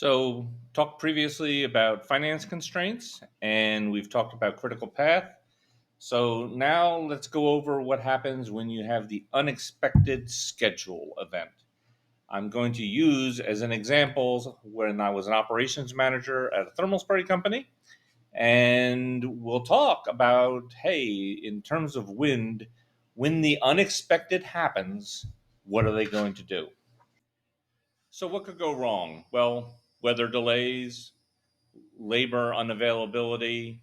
So, talked previously about finance constraints, and we've talked about critical path. So, now let's go over what happens when you have the unexpected schedule event. I'm going to use as an example when I was an operations manager at a thermal spray company, and we'll talk about hey, in terms of wind, when the unexpected happens, what are they going to do? So, what could go wrong? Well, weather delays, labor unavailability,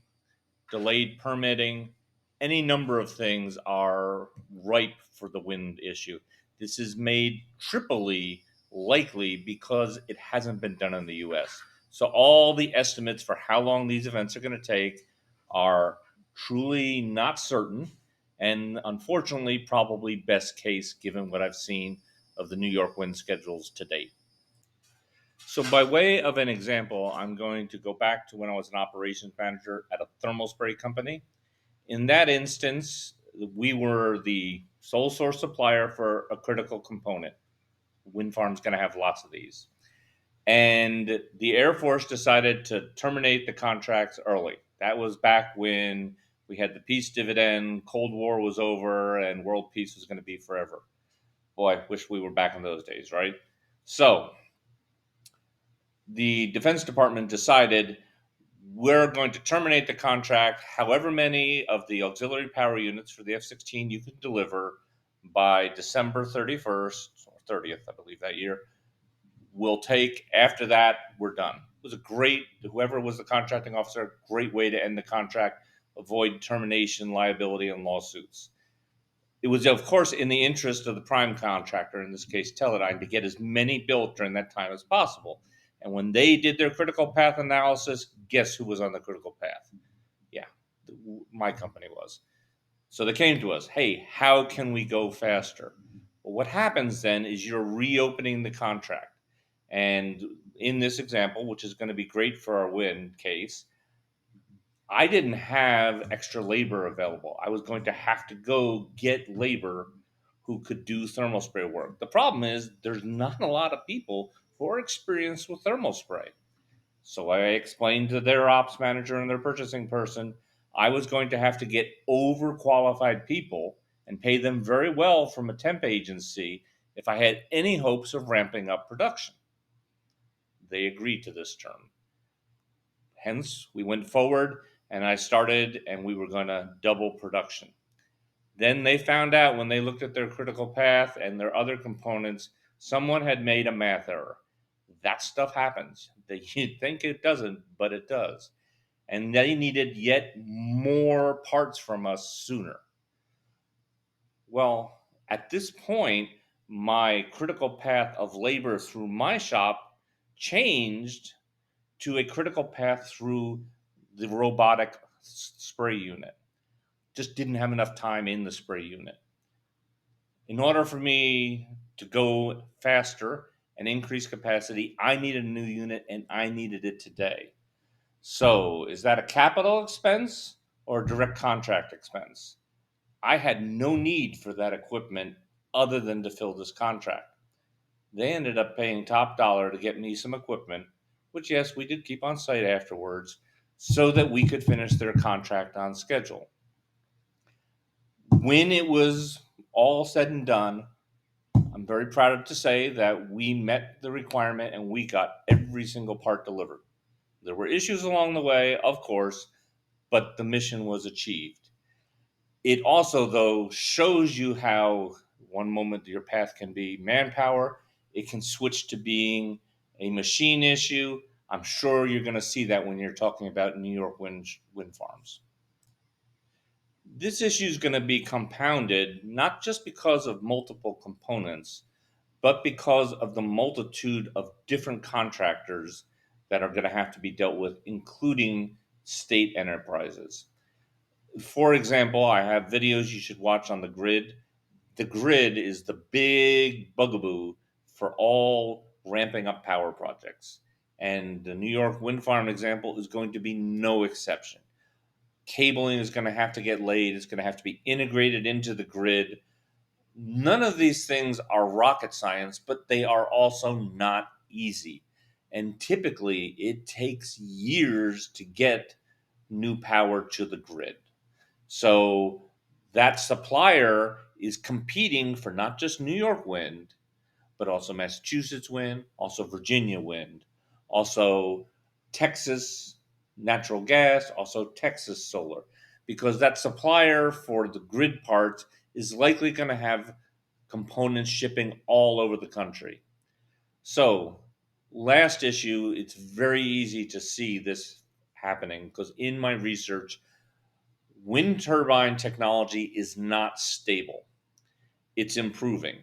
delayed permitting, any number of things are ripe for the wind issue. This is made triply likely because it hasn't been done in the US. So all the estimates for how long these events are going to take are truly not certain and unfortunately probably best case given what I've seen of the New York wind schedules to date. So, by way of an example, I'm going to go back to when I was an operations manager at a thermal spray company. In that instance, we were the sole source supplier for a critical component. Wind farm's going to have lots of these. And the Air Force decided to terminate the contracts early. That was back when we had the peace dividend, Cold War was over, and world peace was going to be forever. Boy, I wish we were back in those days, right? So, the Defense Department decided we're going to terminate the contract, however many of the auxiliary power units for the F 16 you can deliver by December 31st or 30th, I believe, that year. We'll take after that, we're done. It was a great, whoever was the contracting officer, great way to end the contract, avoid termination, liability, and lawsuits. It was, of course, in the interest of the prime contractor, in this case Teledyne, to get as many built during that time as possible. And when they did their critical path analysis, guess who was on the critical path? Yeah, my company was. So they came to us, hey, how can we go faster? Well, what happens then is you're reopening the contract. And in this example, which is going to be great for our win case, I didn't have extra labor available. I was going to have to go get labor who could do thermal spray work. The problem is there's not a lot of people who are experienced with thermal spray. So I explained to their ops manager and their purchasing person I was going to have to get overqualified people and pay them very well from a temp agency if I had any hopes of ramping up production. They agreed to this term. Hence, we went forward and I started, and we were going to double production. Then they found out when they looked at their critical path and their other components, someone had made a math error. That stuff happens. You think it doesn't, but it does. And they needed yet more parts from us sooner. Well, at this point, my critical path of labor through my shop changed to a critical path through the robotic spray unit. Just didn't have enough time in the spray unit. In order for me to go faster and increase capacity, I needed a new unit and I needed it today. So, is that a capital expense or a direct contract expense? I had no need for that equipment other than to fill this contract. They ended up paying top dollar to get me some equipment, which, yes, we did keep on site afterwards, so that we could finish their contract on schedule. When it was all said and done, I'm very proud to say that we met the requirement and we got every single part delivered. There were issues along the way, of course, but the mission was achieved. It also, though, shows you how one moment your path can be manpower, it can switch to being a machine issue. I'm sure you're going to see that when you're talking about New York wind farms. This issue is going to be compounded not just because of multiple components, but because of the multitude of different contractors that are going to have to be dealt with, including state enterprises. For example, I have videos you should watch on the grid. The grid is the big bugaboo for all ramping up power projects. And the New York wind farm example is going to be no exception. Cabling is going to have to get laid, it's going to have to be integrated into the grid. None of these things are rocket science, but they are also not easy. And typically it takes years to get new power to the grid. So that supplier is competing for not just New York wind, but also Massachusetts wind, also Virginia wind, also Texas natural gas, also Texas solar, because that supplier for the grid parts is likely going to have components shipping all over the country. So, last issue, it's very easy to see this happening because in my research, wind turbine technology is not stable. It's improving.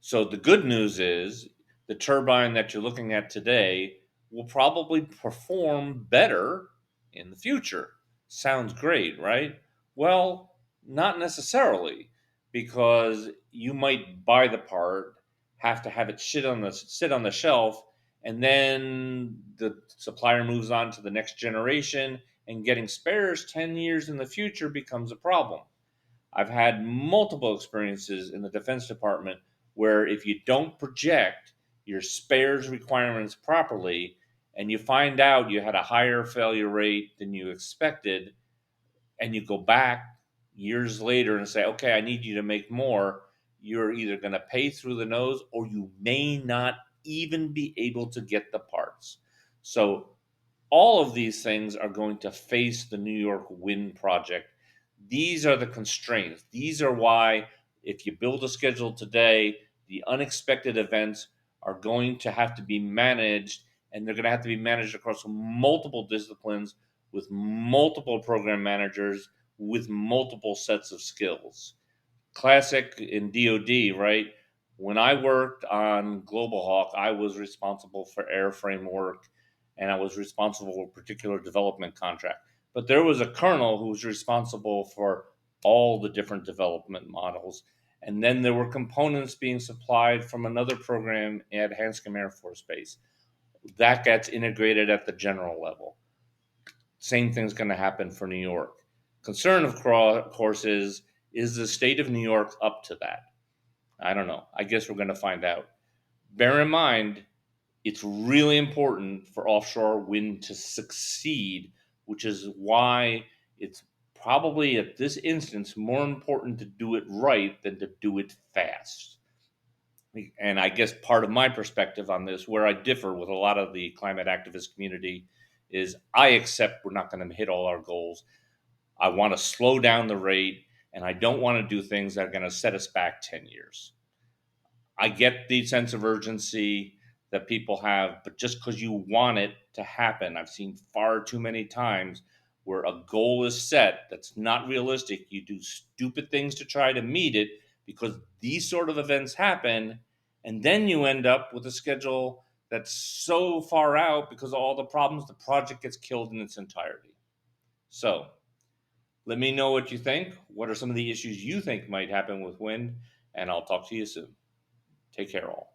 So the good news is the turbine that you're looking at today will probably perform better in the future. Sounds great, right? Well, not necessarily, because you might buy the part, have to have it sit on the shelf, and then the supplier moves on to the next generation, and getting spares 10 years in the future becomes a problem. I've had multiple experiences in the Defense Department where if you don't project your spares requirements properly and you find out you had a higher failure rate than you expected, and you go back years later and say, okay, I need you to make more, you're either going to pay through the nose or you may not even be able to get the parts. So all of these things are going to face the New York wind project. These are the constraints. These are why, if you build a schedule today, the unexpected events are going to have to be managed, and they're going to have to be managed across multiple disciplines with multiple program managers with multiple sets of skills. Classic in DoD, right? When I worked on Global Hawk, I was responsible for airframe work and I was responsible for a particular development contract. But there was a colonel who was responsible for all the different development models. And then there were components being supplied from another program at Hanscom Air Force Base. That gets integrated at the general level. Same thing's going to happen for New York. Concern, of course, is the state of New York up to that? I don't know. I guess we're going to find out. Bear in mind, it's really important for offshore wind to succeed, which is why it's probably at this instance more important to do it right than to do it fast. And I guess part of my perspective on this, where I differ with a lot of the climate activist community, is I accept we're not going to hit all our goals. I want to slow down the rate, and I don't want to do things that are going to set us back 10 years. I get the sense of urgency that people have, but just because you want it to happen, I've seen far too many times where a goal is set that's not realistic. You do stupid things to try to meet it because these sort of events happen, and then you end up with a schedule that's so far out because of all the problems, the project gets killed in its entirety. So, let me know what you think. What are some of the issues you think might happen with wind? And I'll talk to you soon. Take care, all.